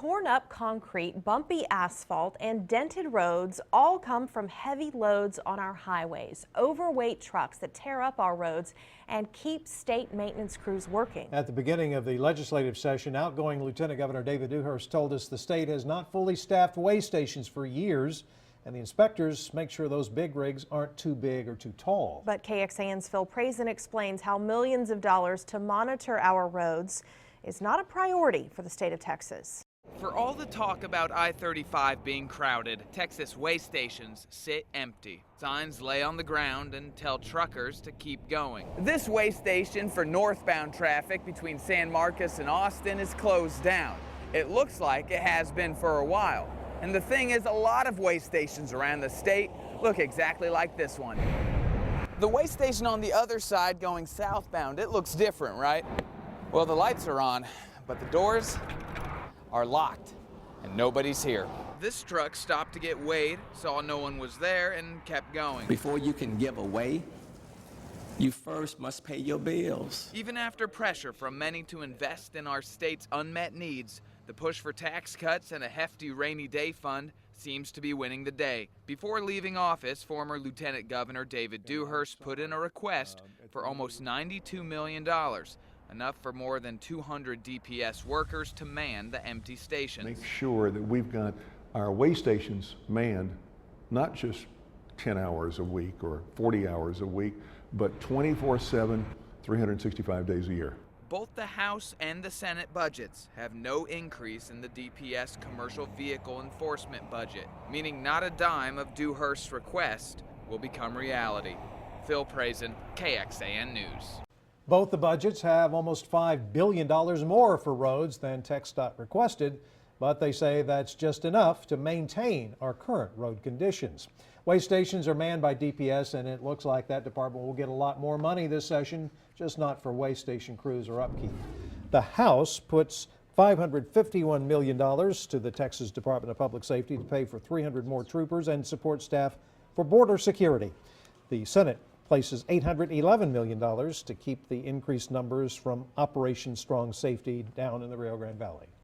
Torn up concrete, bumpy asphalt, and dented roads all come from heavy loads on our highways. Overweight trucks that tear up our roads and keep state maintenance crews working. At the beginning of the legislative session, outgoing Lieutenant Governor David Dewhurst told us the state has not fully staffed weigh stations for years, and the inspectors make sure those big rigs aren't too big or too tall. But KXAN's Phil Prazen explains how millions of dollars to monitor our roads is not a priority for the state of Texas. For all the talk about I-35 being crowded, Texas weigh stations sit empty. Signs lay on the ground and tell truckers to keep going. This weigh station for northbound traffic between San Marcos and Austin is closed down. It looks like it has been for a while. And the thing is, a lot of weigh stations around the state look exactly like this one. The weigh station on the other side going southbound, it looks different, right? Well, the lights are on, but the doors are locked and nobody's here. This truck stopped to get weighed, saw no one was there, and kept going. Before you can give away, you first must pay your bills. Even after pressure from many to invest in our state's unmet needs, the push for tax cuts and a hefty rainy day fund seems to be winning the day. Before leaving office, former Lieutenant Governor David Dewhurst put in a request for almost $92 million. Enough for more than 200 DPS workers to man the empty stations. Make sure that we've got our weigh stations manned, not just 10 hours a week or 40 hours a week, but 24/7, 365 days a year. Both the House and the Senate budgets have no increase in the DPS commercial vehicle enforcement budget, meaning not a dime of Dewhurst's request will become reality. Phil Prazen, KXAN News. Both the budgets have almost $5 billion more for roads than TxDOT requested, but they say that's just enough to maintain our current road conditions. Weigh stations are manned by DPS, and it looks like that department will get a lot more money this session, just not for weigh station crews or upkeep. The House puts $551 million to the Texas Department of Public Safety to pay for 300 more troopers and support staff for border security. The Senate places $811 million to keep the increased numbers from Operation Strong Safety down in the Rio Grande Valley.